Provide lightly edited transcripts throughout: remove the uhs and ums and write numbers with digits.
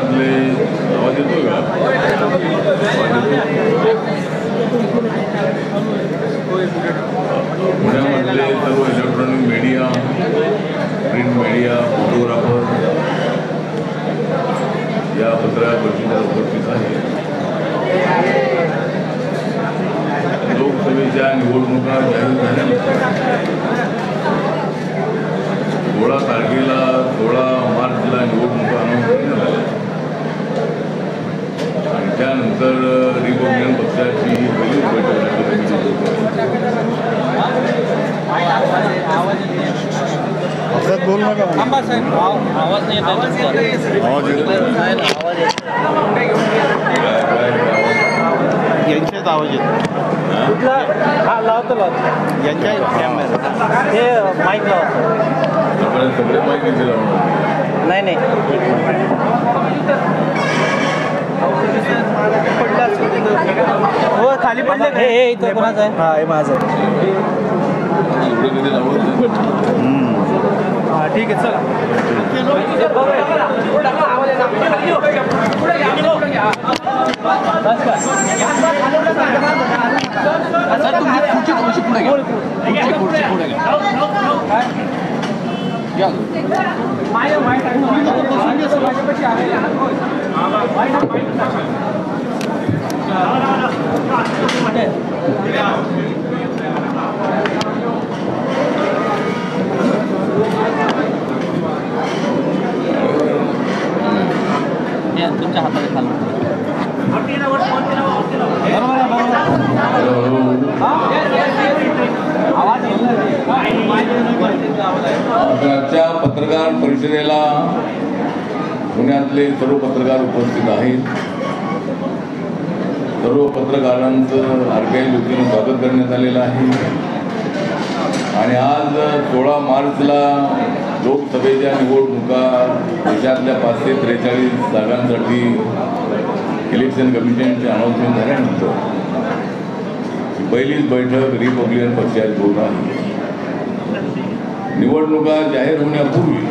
पुण्यातले आवाज येतोय का? पुण्यामधले सर्व electronic media, print media, photographer या पत्रकार परिषदेला उपस्थित आहे. लोकसभेच्या निवडणुका जाहीर झाल्यानंतर 16 तारखेला 16 मार्चला निवडणुका अनाऊन्स करण्यात आल्या आणि त्यानंतर रिपब्लिकन पक्षाची पहिलीच बैठक बोल नका आवाज नाही यांच्यात आवाज येतो लावतो यांच्या हे माईक लावतो सगळे माईक इथे लावणार नाही हो खाली पडले हे इथं कोणाचं आहे? हा हे माझं आहे. ठीक आहे चला तुमच्या हाताने खाल्लं आजच्या पत्रकार परिषदेला पुण्यातले सर्व पत्रकार उपस्थित आहेत. सर्व पत्रकारांचं RBI वतीने स्वागत करण्यात आलेलं आहे आणि आज 16 मार्चला लोकसभेच्या निवडणुका देशातल्या 543 जागांसाठी इलेक्शन कमिशनची अनाउन्समेंट झाल्यानंतर पहिलीच बैठक रिपब्लिकन पक्षाची होत आहे. निवडणुका जाहीर होण्यापूर्वी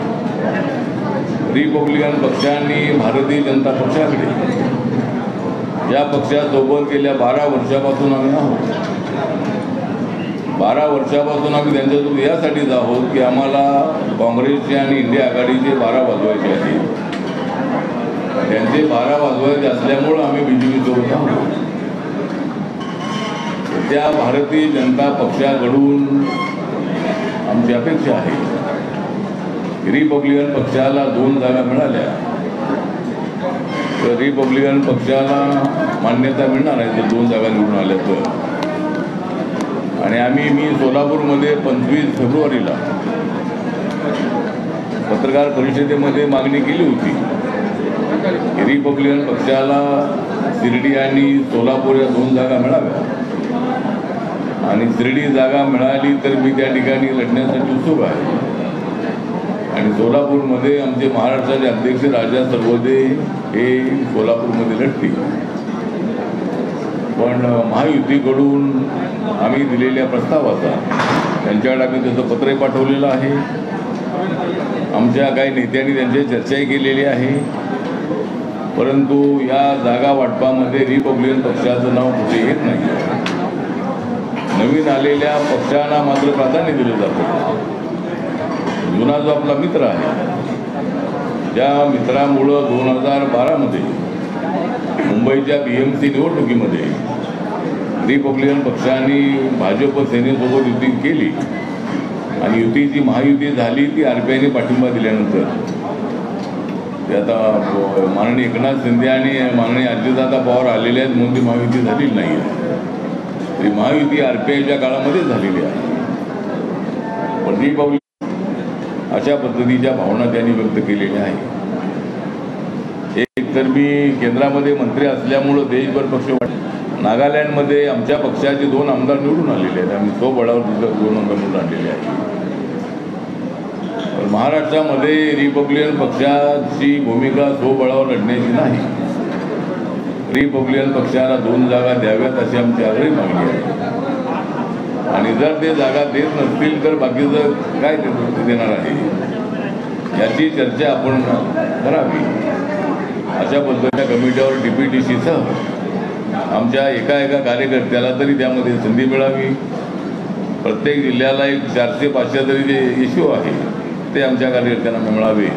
रिपब्लिकन पक्षाने भारतीय जनता पक्षाकडे या पक्षासोबत गेल्या 12 वर्षापासून आम्ही आहोत. 12 वर्षापासून आम्ही त्यांच्यासोबत यासाठीच आहोत की आम्हाला काँग्रेसचे आणि इंडिया आघाडीचे 12 वाजवायचे आहेत. त्यांचे 12 वाजवायचे असल्यामुळं आम्ही BJP सोबत आहोत. त्या भारतीय जनता पक्षाकडून आमची अपेक्षा आहे रिपब्लिकन पक्षाला 2 जागा मिळाल्या तर रिपब्लिकन पक्षाला मान्यता मिळणार आहे जर 2 जागा निवडून आल्या तर. आणि मी सोलापूरमध्ये 25 फेब्रुवारीला पत्रकार परिषदेमध्ये मागणी केली होती की रिपब्लिकन पक्षाला शिर्डी आणि सोलापूर या 2 जागा मिळाव्या आणि शिर्डी जागा मिळाली तर मी त्या ठिकाणी लढण्यासाठी उत्सुक आहे. आणि सोलापूरमध्ये आमचे महाराष्ट्राचे अध्यक्ष राजा सर्वोदे हे सोलापूरमध्ये लढतील. पण महायुतीकडून आम्ही दिलेल्या प्रस्तावाचा त्यांच्याकडे आम्ही त्याचं पत्रही पाठवलेलं आहे. आमच्या काही नेत्यांनी त्यांची चर्चाही केलेली आहे. परंतु या जागा वाटपामध्ये रिपब्लिकन पक्षाचं नाव कुठे येत नाही. नवीन आलेल्या पक्षांना मात्र प्राधान्य दिलं जातं. जुना जो आपला मित्र आहे त्या मित्रामुळं 2012मध्ये मुंबईच्या BMC निवडणुकीमध्ये रिपब्लिकन पक्षाने भाजप सेनेसोबत युती केली आणि युतीची महायुती झाली. ती RBIने पाठिंबा दिल्यानंतर ते आता माननीय एकनाथ शिंदे आणि माननीय अजितदादा पवार आलेले आहेत म्हणून ती महायुती झालेली नाही आहे. तरी महायुती RBIच्या काळामध्ये झालेली आहे. पण रिपब्लिकन अशा पद्धतीच्या भावना त्यांनी व्यक्त केलेल्या आहेत. एक तर मी केंद्रामध्ये मंत्री असल्यामुळं देशभर पक्ष नागालँडमध्ये आमच्या पक्षाचे 2 आमदार निवडून आलेले आहेत. आम्ही स्वबळावर 2 आमदार निवडून आणलेले आहेत. पण महाराष्ट्रामध्ये रिपब्लिकन पक्षाची भूमिका स्वबळावर लढण्याची नाही. रिपब्लिकन पक्षाला 2 जागा द्याव्यात अशी आमची आग्रही मागणी आहे. आणि जर ते जागा देत नसतील तर बाकीचं काय देणार आहे याची चर्चा आपण करावी. अशा पद्धतीच्या कमिट्यावर DPTCसह आमच्या एका कार्यकर्त्याला तरी त्यामध्ये संधी मिळावी. प्रत्येक जिल्ह्याला एक 400-500 तरी जे इश्यू आहे ते आमच्या कार्यकर्त्यांना मिळावे.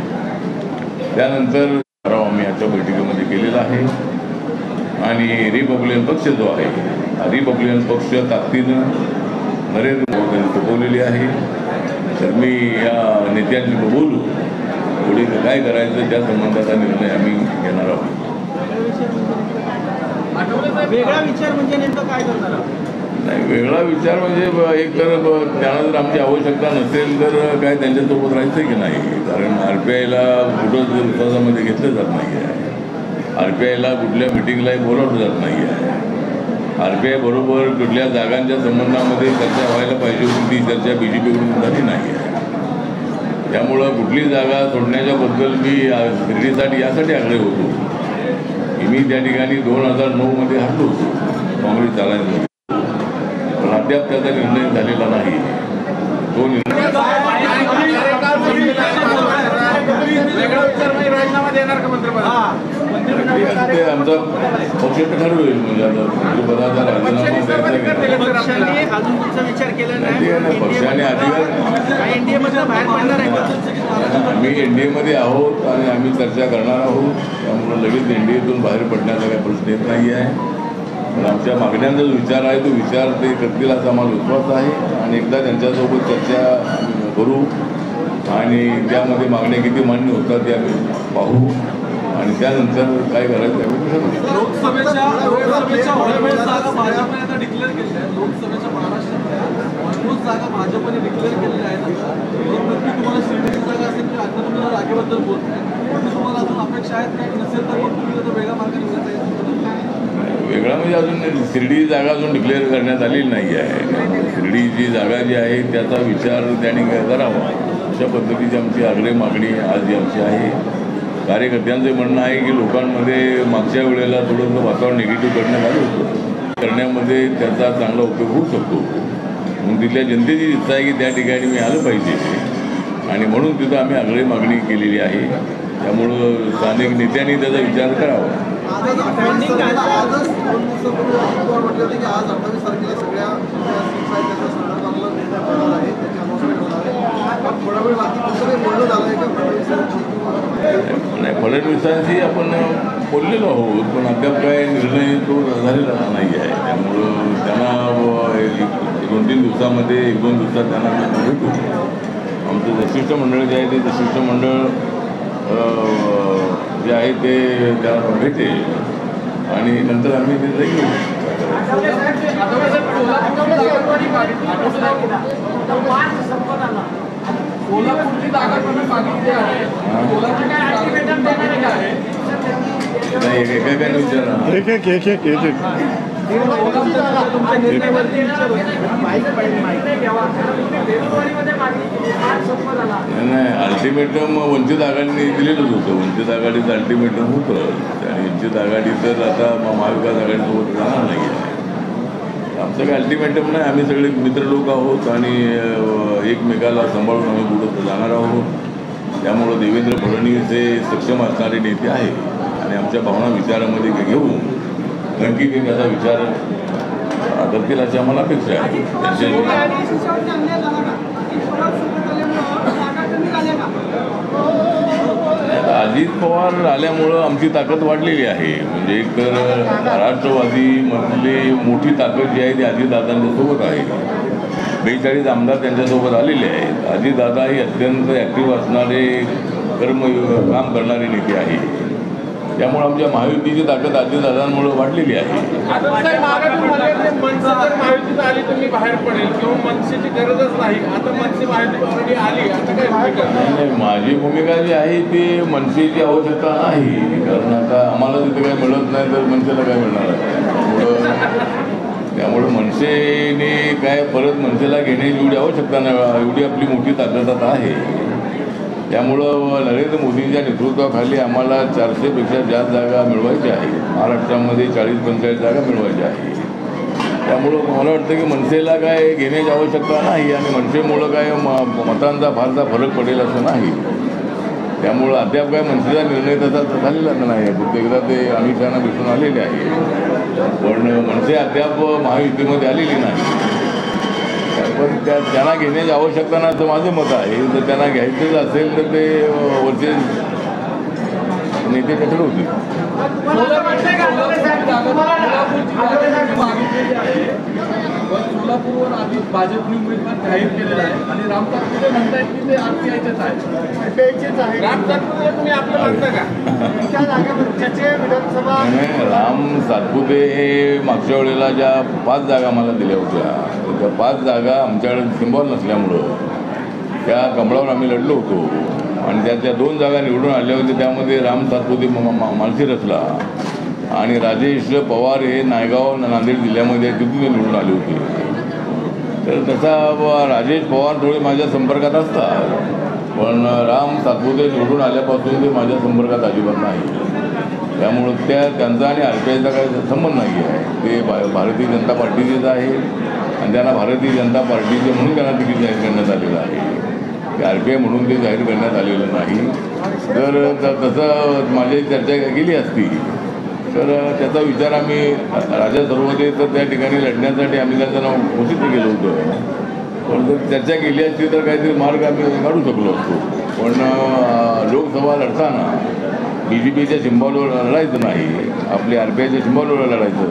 त्यानंतर ठराव आम्ही आजच्या बैठकीमध्ये केलेला आहे. आणि रिपब्लिकन पक्ष जो आहे, रिपब्लिकन पक्ष ताकदीनं नरेंद्र मोदींनी थोपवलेली आहे. तर मी या नेत्यांशी बोलू पुढे काय करायचं त्या संबंधाचा निर्णय आम्ही घेणार आहोत. वेगळा विचार म्हणजे नेमकं काय करणार? नाही, वेगळा विचार म्हणजे एक तर त्यांना जर आमची आवश्यकता नसेल तर काय त्यांच्यासोबत राहायचं की नाही. कारण RPIला कुठंच विश्वासामध्ये घेतलं जात नाही आहे. RPIला कुठल्या मिटिंगलाही बोलावलं जात नाही आहे. RPI बरोबर कुठल्या जागांच्या संबंधामध्ये चर्चा व्हायला पाहिजे होती ती चर्चा BJPकडून झाली नाही आहे. त्यामुळं कुठली जागा सोडण्याच्या बद्दल मी शिर्डीसाठी यासाठी आग्रह होतो की मी त्या ठिकाणी 2009मध्ये हरलो होतो काँग्रेस चालण्यामध्ये. पण अद्याप त्याचा निर्णय झालेला नाही. तो निर्णय ते आमचा पक्ष ठरवेल. म्हणजे आता पदाचा राजीनामा पक्षाने अधिकार आम्ही NDAमध्ये आहोत आणि आम्ही चर्चा करणार आहोत. त्यामुळे लगेच NDAतून बाहेर पडण्याचा काही प्रश्न येत नाही आहे. पण आमच्या मागण्यांचा जो विचार आहे तो विचार ते करतील असा आम्हाला विश्वास आहे. आणि एकदा त्यांच्यासोबत चर्चा करू आणि त्यामध्ये मागण्या किती मान्य होतात ते आम्ही पाहू आणि त्यानंतर काय करायचं त्यावेळी ठरवू. लोकसभेच्या ऑलवेज जागा भाजपने आता डिक्लेअर केलेल्या आहेत. लोकसभेच्या महाराष्ट्रातल्या ऑलमोस्ट जागा भाजपने डिक्लेअर केलेल्या आहेत. एक नक्की तुम्हाला शिर्डीची जागा असेल की आता तुम्हाला जागेबद्दल बोलताय, पण तुम्हाला अजून अपेक्षा आहेत का? नसेल तर मग तुम्ही आता वेगळ्या मार्गाने निघत आहे. वेगळा म्हणजे अजून शिर्डी जागा अजून डिक्लेअर करण्यात आलेली नाही आहे. शिर्डीची जागा जी आहे त्याचा विचार त्यांनी करावा अशा पद्धतीची आमची आग्रह मागणी आज जी आमची आहे. कार्यकर्त्यांचं म्हणणं आहे की लोकांमध्ये मागच्या वेळेला थोडंसं वातावरण निगेटिव्ह करण्यात आलं होतं. करण्यामध्ये त्याचा चांगला उपयोग होऊ शकतो. म्हणून तिथल्या जनतेची इच्छा आहे की त्या ठिकाणी मी आलं पाहिजे आणि म्हणून तिथं आम्ही आग्रह मागणी केलेली आहे. त्यामुळं स्थानिक नेत्यांनी त्याचा विचार करावा. नाही, फडणवीसांशी आपण बोललेलो आहोत पण अद्याप काय निर्णय तो झालेला नाही आहे. त्यामुळं त्यांना 2-3 दिवसामध्ये 1-2 दिवसात त्यांना भेटू. आमचं जे शिष्टमंडळ जे आहे ते शिष्टमंडळ जे आहे ते त्याला भेटेल आणि नंतर आम्ही निर्णय घेऊ. कोल्हापूरची जागा तुम्ही मागितली आहे. नाही, एकेकाने विचारा. नाही, अल्टिमेटम वंचित आघाडीने दिलेलंच होतं. वंचित आघाडीचं अल्टिमेटम होतं आणि वंचित आघाडी तर आता महाविकास आघाडीसोबत जाणार नाही आहे. आमचं काही अल्टिमेटम नाही. आम्ही सगळे मित्र लोक आहोत आणि एकमेकाला सांभाळून आम्ही पुढे जाणार आहोत. त्यामुळं देवेंद्र फडणवीस हे सक्षम असणारे नेते आहेत आणि आमच्या भावना विचारामध्ये घेऊन नक्की ते त्याचा विचार करतील अशी आम्हाला अपेक्षा आहे. अजित पवार आल्यामुळं आमची ताकद वाढलेली आहे. म्हणजे एक तर राष्ट्रवादीमधली मोठी ताकद जी आहे ती अजितदादांच्या सोबत आहे. 42 आमदार त्यांच्यासोबत आलेले आहेत. अजितदादा ही अत्यंत ॲक्टिव्ह असणारे काम करणारे नेते आहे. त्यामुळे आमच्या महायुतीची ताकद अजितदादांमुळे वाढलेली आहे. आली तर मी बाहेर पडेल किंवा मनसेची गरजच नाही. आता मनसे ऑलरेडी आली. आता काय भूमिका? नाही, माझी भूमिका जी आहे ती मनसेची आवश्यकता नाही. कारण आता आम्हाला तिथे काही मिळत नाही तर मनसेला काय मिळणार आहे. त्यामुळे मनसेने काय परत मनसेला घेण्याची एवढी आवश्यकता नाही. एवढी आपली मोठी ताकद आता आहे. त्यामुळं नरेंद्र मोदींच्या नेतृत्वाखाली आम्हाला 400पेक्षा जास्त जागा मिळवायच्या आहे. महाराष्ट्रामध्ये 40-45 जागा मिळवायच्या आहे. त्यामुळं मला वाटतं की मनसेला काय घेण्याची आवश्यकता नाही आणि मनसेमुळं काय मतांचा फारसा फरक पडेल असं नाही. त्यामुळं अद्याप काय मनसेचा निर्णय तसा झालेला नाही आहे. फक्त एकदा ते अमित शहाना भेटून आलेले आहे, पण मनसे अद्याप महायुतीमध्ये आलेली नाही. पण त्यांना घेण्याची आवश्यकता नाही असं माझं मत आहे. जर त्यांना घ्यायचंच असेल तर ते वरचे नेते ठरवतील. सोलापूरवर आधी भाजपने उमेदवार जाहीर केलेला आहे आणि राम सातपुते म्हणतायत की ते आरपीआयचेच आहे. राम सातपुते तुम्ही आपलं म्हणता का? विधानसभा राम सातपुते हे मागच्या वेळेला ज्या 5 जागा मला दिल्या होत्या, त्या 5 जागा आमच्याकडे सिंबॉल नसल्यामुळं त्या कमळावर आम्ही लढलो होतो आणि त्यातल्या 2 जागा निवडून आल्या होत्या. त्यामध्ये राम सातपुते माळशिरसला आणि राजेश पवार हे नायगाव नांदेड जिल्ह्यामध्ये तिथून निवडून आले होते. तर तसा राजेश पवार थोडे माझ्या संपर्कात असतात, पण राम सातपुते निवडून आल्यापासून ते माझ्या संपर्कात अजिबात नाही. त्यामुळं त्यांचा आणि आरपीआयचा काही संबंध नाही आहे. ते भारतीय जनता पार्टीचेच आहे आणि त्यांना भारतीय जनता पार्टीचे म्हणून त्यांना तिकीट जाहीर करण्यात आलेलं आहे. ते आरपीआय म्हणून ते जाहीर करण्यात आलेलं नाही. तर तसं माझी चर्चा केली असती तर त्याचा विचार आम्ही राजा सर्वोदय तर त्या ठिकाणी लढण्यासाठी आम्ही त्यांचं नाव घोषित केलं होतं. पण जर चर्चा केली असती तर काहीतरी मार्ग आम्ही काढू शकलो असतो. पण लोकसभा लढताना BJPच्या सिंबॉलवर लढायचं नाही, आपल्या आरपीआयच्या सिंबॉलवर लढायचं,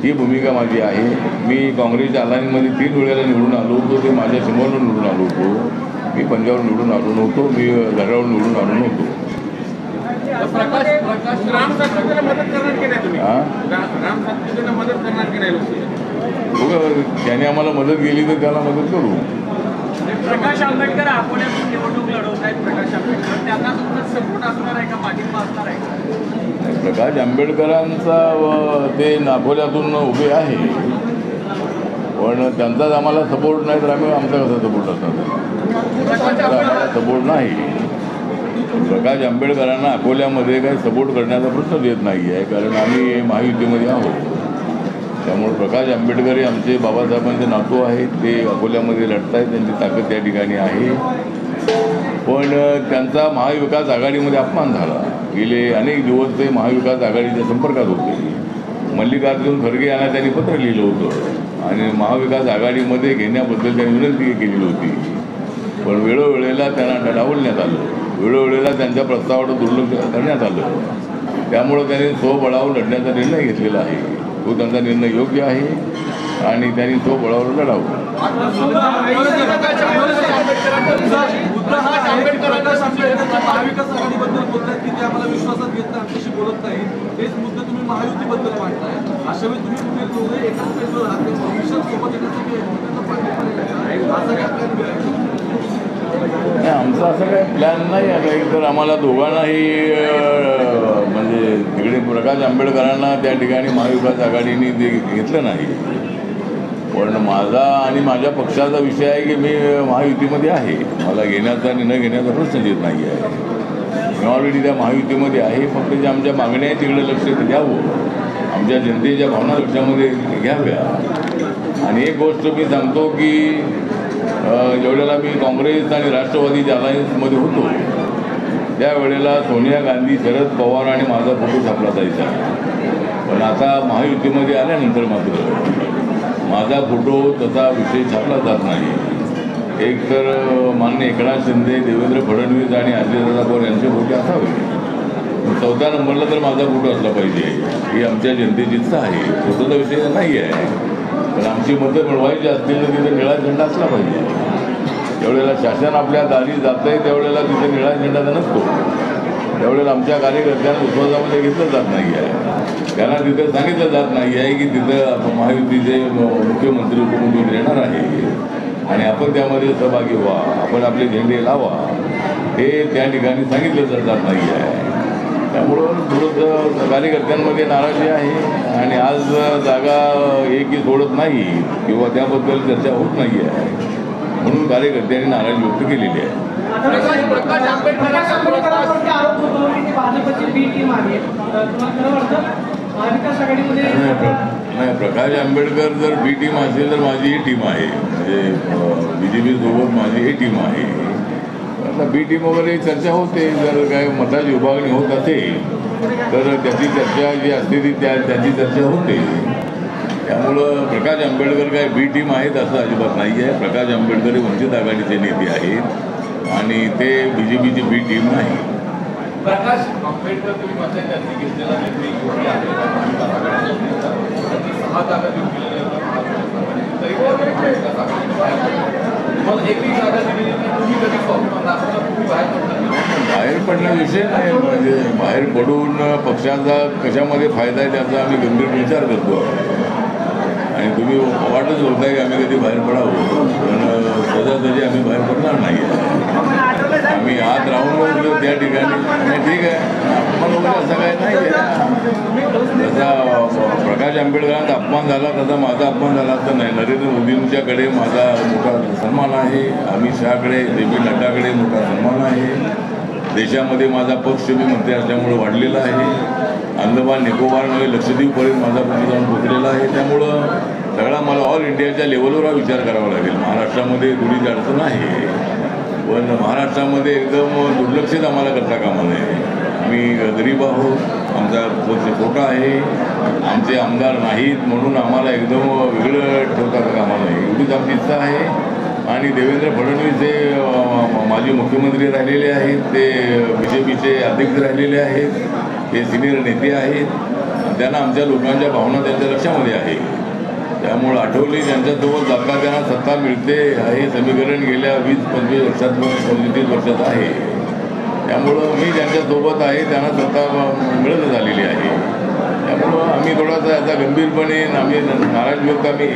ही भूमिका माझी आहे. मी काँग्रेसच्या अलायन्समध्ये 3 वेळेला निवडून आलो होतो. ते माझ्या सिंबॉलवर निवडून आलो होतो. मी पंजाबवर निवडून आलो नव्हतो, मी घरावर निवडून आलो नव्हतो. राम सातपुतेला मदत करणार की नाही तुम्ही? राम सातपुतेला मदत करणार की नाही? बघा, त्याने आम्हाला मदत केली तर त्याला मदत करू. प्रकाश आंबेडकर अकोल्यातून निवडणूक लढवत आहेत. प्रकाश आंबेडकर त्यांना तुमचा सपोर्ट असणार आहे का, पाठिंबा असणार आहे का? प्रकाश आंबेडकरांचा ते अकोल्यातून उभे आहे, पण त्यांचाच आम्हाला सपोर्ट नाही तर आम्ही आमचा कसा सपोर्ट असणार? सपोर्ट नाही. प्रकाश आंबेडकरांना अकोल्यामध्ये काही सपोर्ट करण्याचा प्रश्न येत नाही आहे, कारण आम्ही महायुतीमध्ये आहोत. त्यामुळे प्रकाश आंबेडकर हे आमचे बाबासाहेबांचे नातू आहेत. ते अकोल्यामध्ये लढत आहेत, त्यांची ताकद त्या ठिकाणी आहे. पण त्यांचा महाविकास आघाडीमध्ये अपमान झाला. गेले अनेक दिवस ते महाविकास आघाडीच्या संपर्कात होते. मल्लिकार्जुन खरगे यांना त्यांनी पत्र लिहिलं होतं आणि महाविकास आघाडीमध्ये घेण्याबद्दल त्यांनी विनंती केलेली होती. पण वेळोवेळेला त्यांना डावलण्यात आलं, वेळोवेळेला त्यांच्या प्रस्तावावर दुर्लक्ष करण्यात आलं. त्यामुळं त्यांनी स्वबळावर लढण्याचा निर्णय घेतलेला आहे. तो त्यांचा निर्णय योग्य आहे आणि त्यांनी स्वबळावर लढावं. महाविकास आघाडीबद्दल बोलतात की ते आम्हाला विश्वासात घेत नाही, आमच्याशी बोलत नाही. हेच मुद्दे तुम्ही महायुतीबद्दल मांडताय. अशा वेळी तुम्ही कुठे दोघे एकाच पेजवर राहते भविष्यात सोबत येण्यासाठी असं काय प्लॅन करायचं? नाही, आमचा असं काही प्लॅन नाही आहे. एकतर आम्हाला दोघांनाही म्हणजे तिकडे प्रकाश आंबेडकरांना त्या ठिकाणी महाविकास आघाडीने ते घेतलं नाही. पण माझा आणि माझ्या पक्षाचा विषय आहे की मी महायुतीमध्ये आहे. मला घेण्याचा आणि न घेण्याचा प्रश्न येत नाही आहे. मी ऑलरेडी त्या महायुतीमध्ये आहे. फक्त जे आमच्या मागण्या आहेत तिकडे लक्ष द्यावं, आमच्या जनतेच्या भावना लक्षामध्ये घ्याव्या. आणि एक गोष्ट मी सांगतो की ज्यावेळेला मी काँग्रेस आणि राष्ट्रवादीच्या अलायन्समध्ये होतो त्यावेळेला सोनिया गांधी, शरद पवार आणि माझा फोटो छापला जायचा. पण आता महायुतीमध्ये आल्यानंतर मात्र माझा फोटो तसा विषय छापला जात नाही. एक तर माननीय एकनाथ शिंदे, देवेंद्र फडणवीस आणि अजितदादा पवार यांचे फोटो असावे. 4थ्या नंबरला तर माझा फोटो असला पाहिजे, ही आमच्या जनतेची इच्छा आहे. फोटोचा विषय नाही आहे, पण आमची मतं मिळवायची असतील तर तिथे निळा झेंडा असला पाहिजे. ज्यावेळेला शासन आपल्या दारी जात आहे त्यावेळेला तिथे निळा झेंडा नसतो. त्यावेळेला आमच्या कार्यकर्त्यांना विश्वासामध्ये घेतलं जात नाही आहे. त्यांना तिथं सांगितलं जात नाही आहे की तिथं महायुतीचे मुख्यमंत्री, उपमुख्यमंत्री येणार आहे आणि आपण त्यामध्ये सहभागी व्हा, आपण आपले झेंडे लावा, हे त्या ठिकाणी सांगितलं जात नाही आहे. त्यामुळं थोडंसं कार्यकर्त्यांमध्ये नाराजी आहे आणि आज जागा एकही सोडत नाही किंवा त्याबद्दल चर्चा होत नाही आहे, म्हणून कार्यकर्त्यांनी नाराजी व्यक्त केलेली आहे. नाही, प्रकाश आंबेडकर जर बी टीम असेल तर माझी ही टीम आहे. म्हणजे BJP सोबत माझी ही टीम आहे. बी टीम वगैरे चर्चा होते. जर काय मताची विभागणी होत असेल तर त्याची चर्चा जी असते ती त्याची चर्चा होते. त्यामुळं प्रकाश आंबेडकर काय बी टीम आहेत असं अजिबात नाही आहे. प्रकाश आंबेडकर हे वंचित आघाडीचे नेते आहेत आणि ते BJPची बी टीम नाही. प्रकाश आंबेडकर तुम्ही माझ्या त्यांनी घेतलेला निर्णय योग्य आहे. 6 जागा दिलेल्या तरी मग एकही जागा दिलेली तुम्ही कधी तुम्ही बाहेर पडण्याविषय नाही. म्हणजे बाहेर पडून पक्षाचा कशामध्ये फायदा आहे त्याचा आम्ही गंभीर विचार करतो आणि तुम्ही वाटच बोलताय की आम्ही कधी बाहेर पडावं, पण सहजासहजी आम्ही बाहेर पडणार नाही. आम्ही आत राहून त्या ठिकाणी नाही. ठीक आहे, अपमान वगैरे असं काय नाही आहे. जसा प्रकाश आंबेडकरांचा अपमान झाला तसा माझा अपमान झाला असं नाही. नरेंद्र मोदींच्याकडे माझा मोठा सन्मान आहे. अमित शहाकडे, JP नड्डाकडे मोठा सन्मान आहे. देशामध्ये माझा पक्ष मी मंत्री असल्यामुळे वाढलेला आहे. अंदमान निकोबारमध्ये लक्षद्वीपपर्यंत माझा पक्ष जाऊन पोचलेला आहे. त्यामुळं सगळा मला ऑल इंडियाच्या लेवलवर हा विचार करावा लागेल. महाराष्ट्रामध्ये थोडीच अडचण आहे, पण महाराष्ट्रामध्ये एकदम दुर्लक्षित आम्हाला करता कामा नये. आम्ही गरीब आहोत, आमचा पक्ष छोटा आहे, आमचे आमदार नाहीत म्हणून आम्हाला एकदम वेगळं ठेवता कामा नये एवढीच आमची इच्छा आहे. आणि देवेंद्र फडणवीस हे माजी मुख्यमंत्री राहिलेले आहेत, ते BJPचे अध्यक्ष राहिलेले आहेत, ते सिनियर नेते आहेत. त्यांना आमच्या लोकांच्या भावना त्यांच्या लक्षामध्ये आहे. त्यामुळं आठवले त्यांच्यासोबत जाता त्यांना सत्ता मिळते हे समीकरण गेल्या 20-25 वर्षात 25 वर्षात आहे. त्यामुळं मी त्यांच्यासोबत आहे, त्यांना सत्ता मिळत झालेली आहे. त्यामुळं आम्ही थोडासा याचा गंभीरपणे आम्ही नाराज व्यक्त आम्ही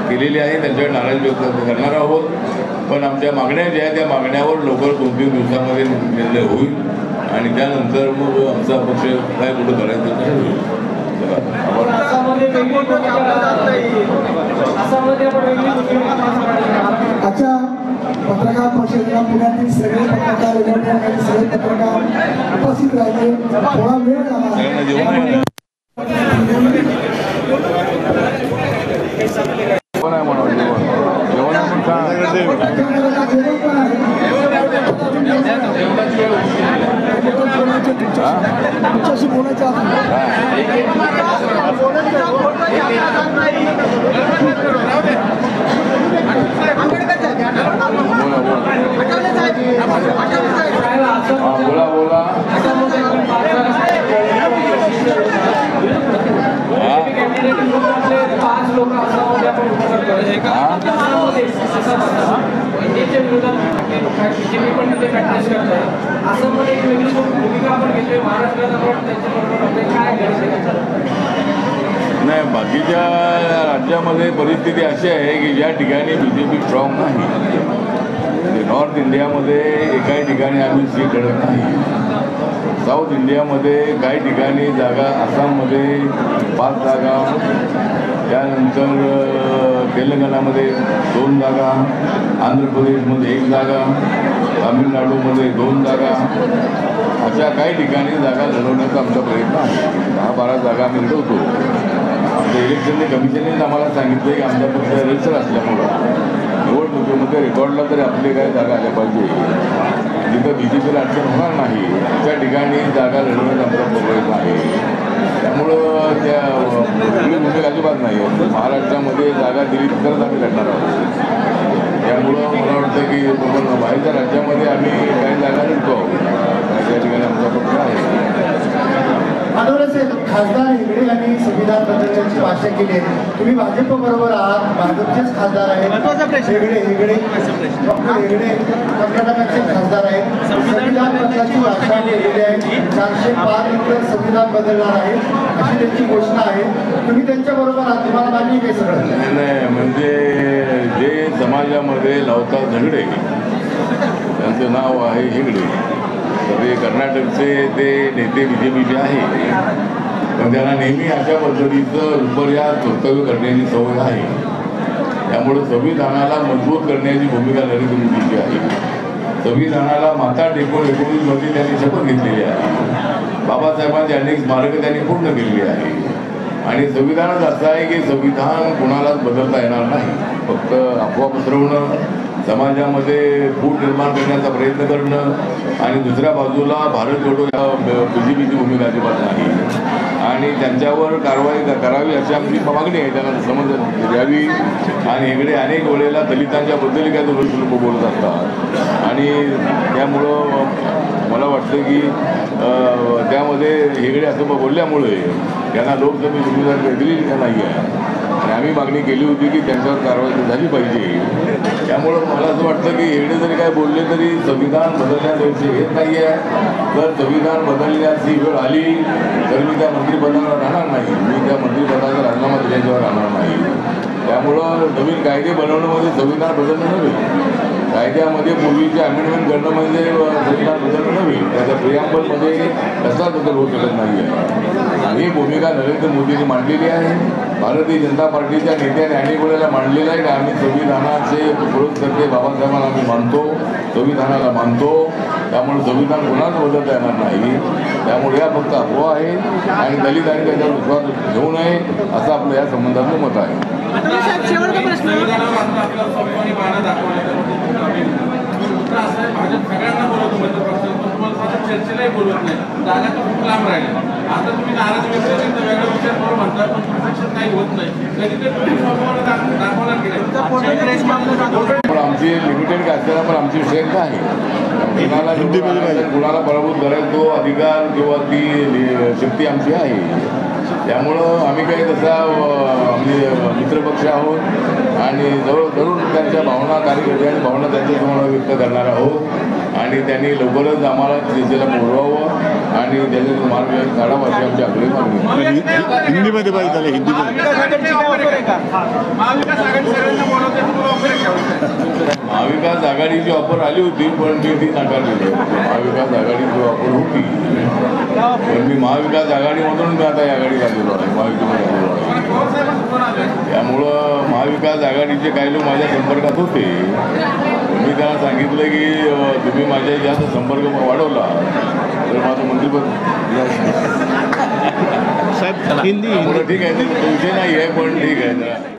केलेली आहे, त्यांच्याकडे नाराज व्यक्त करणार आहोत. पण आमच्या मागण्या ज्या आहेत त्या मागण्यावर लवकर 2-3 दिवसामध्ये निर्णय होईल आणि त्यानंतर मग आमचा पक्ष काय कुठं करायचं ते होईल. आजच्या पत्रकार परिषदेला पुण्यातील सगळे पत्रकार आणि सगळे पत्रकार उपस्थित राहिले. थोडा वेळ झाला. तुमच्याशी बोलायचं बोला बोला. नाही, बाकीच्या राज्यामध्ये परिस्थिती अशी आहे की ज्या ठिकाणी BJP स्ट्रॉंग नाही, नॉर्थ इंडियामध्ये एकाही ठिकाणी आम्ही सीट लढत नाही. साऊथ इंडियामध्ये काही ठिकाणी जागा, आसाममध्ये 5 जागा, त्यानंतर तेलंगणामध्ये 2 जागा, आंध्र प्रदेशमध्ये 1 जागा, तामिळनाडूमध्ये 2 जागा, अशा काही ठिकाणी जागा लढवण्याचा आमचा प्रयत्न आहे. 10-12 जागा आम्ही लढवतो. आमच्या इलेक्शन कमिशनने आम्हाला सांगितलं की आमच्या पक्ष रजिस्टर असल्यामुळं निवडणुकीमध्ये रेकॉर्डला तरी आपले काय जागा आल्या पाहिजे, जिथं BJPला अडचण होणार नाही त्या ठिकाणी जागा लढवण्याचा आमचा प्रयत्न आहे. त्यामुळं त्या वेगळी भूमिका अजिबात नाही आहे. महाराष्ट्रामध्ये जागा दिली तरच आम्ही लढणार आहोत. त्यामुळं मला वाटतं की बाहेरच्या राज्यामध्ये आम्ही काही जागा लढतो आहोत, त्या ठिकाणी आमचा पक्ष आहे. खासदार हेगडे यांनी संविधान बदलण्याची भाषा केली आहे. तुम्ही भाजपबरोबर आहात, भाजपचेच खासदार आहेत. हेगडे डॉक्टर हेगडे कर्नाटकाचे खासदार आहेत. संविधान बदलाची भाषा केलेली आहे. 405 संविधान बदलणार आहे अशी त्यांची घोषणा आहे. तुम्ही त्यांच्याबरोबर आहात, तुम्हाला मान्य काय सगळं? नाही, म्हणजे जे समाजामध्ये लावतात झगडे त्यांचं नाव आहे हेगडे. तर ते कर्नाटकचे ते नेते BJPचे आहे, पण त्यांना नेहमी अशा पद्धतीचं रुपयात कर्तव्य करण्याची सवय आहे. त्यामुळे संविधानाला मजबूत करण्याची भूमिका नरेंद्र मोदींची आहे. संविधानाला माथा टेकून 19मध्ये त्यांनी शपथ घेतलेली आहे. बाबासाहेबांची अनेक स्मारकं त्यांनी पूर्ण केलेली आहे. आणि संविधानच असं आहे की संविधान कोणालाच बदलता येणार नाही. फक्त अफवा पसरवणं, समाजामध्ये फूट निर्माण करण्याचा प्रयत्न करणं आणि दुसऱ्या बाजूला भारत जोडो BJPची भूमिका अजिबात नाही आणि त्यांच्यावर कारवाई करावी अशी आमची मागणी आहे. त्यांना समज द्यावी. आणि हेगडे अनेक वेळेला दलितांच्या बद्दल काय लोक बोलत असतात आणि त्यामुळं मला वाटतं की त्यामध्ये हेगडे असं बोलल्यामुळे त्यांना लोकसभेची उमेदवारी दिली नाही आहे आणि आम्ही मागणी केली होती की त्यांच्यावर कारवाई झाली पाहिजे. त्यामुळं मला असं वाटतं की हेगडे जरी काय बोलले तरी संविधान बदलण्याचे हेच नाही आहे. जर संविधान बदलण्याची वेळ आली तर मी त्या मंत्रिपदावर राहणार नाही. मी त्या मंत्रिपदाचा राजीनामा दिल्याच्यावर राहणार नाही. त्यामुळं नवीन कायदे बनवण्यामध्ये संविधान बदलणं नव्हे. कायद्यामध्ये पूर्वीचे अमेंडमेंट करणं म्हणजे संविधान बदलणं नव्हे. त्याच्या प्रियांबलमध्ये कसा बदल होऊ शकत नाही आहे. ही भूमिका नरेंद्र मोदींनी मांडलेली आहे. भारतीय जनता पार्टीच्या नेत्याने अनेक वेळेला मांडलेलं आहे की आम्ही संविधानाचे पुरस्कर्ते बाबासाहेबांना आम्ही मानतो, संविधानाला मानतो. त्यामुळे संविधान कोणाच बदलता येणार नाही. त्यामुळे या फक्त अफवा आहे आणि दलित आणि त्याच्यावर विश्वास घेऊ नये असं आपलं या संबंधाचं मत आहे. भाजप सगळ्यांना बोलवतो तुम्हाला चर्चेलाही बोलवत नाही. जागा तर खूप लांब राहिल्या. आता तुम्ही नाराज व्यक्त वेगळा विचार करून म्हणता पण प्रत्यक्षात काही होत नाही. कधी तर तुम्ही दाखवणार की नाही. पण आमची लिमिटेड काय असताना पण आमची स्ट्रेंथ आहे. कुणाला पराभूत करायचा तो अधिकार किंवा ती शक्ती आमची आहे. त्यामुळं आम्ही काही तसा आम्ही मित्रपक्ष आहोत आणि जरूर त्यांच्या भावना कार्यकर्ते आणि भावना त्यांच्यासमोर व्यक्त करणार आहोत आणि त्यांनी लवकरच आम्हाला चर्चेला बोलवावं आणि त्याच्यातून मार्ग काढावा अशी आमची आपली मागणी. हिंदीमध्ये पाहिजे झालं. हिंदीमध्ये महाविकास आघाडीची ऑफर आली होती पण मी ती नाकारलेली. महाविकास आघाडीची ऑफर होती पण मी महाविकास आघाडीमधून मी आता या आघाडीत आलेलो आहे. महायुतीमध्ये आलेलो आहे. त्यामुळं महाविकास आघाडीचे काही लोक माझ्या संपर्कात होते. मी त्यांना सांगितलं की तुम्ही माझ्या जास्त संपर्क वाढवला तर माझं मंत्रिपद साहेब हिंदी ठीक आहे. तो विषय नाही आहे पण ठीक आहे.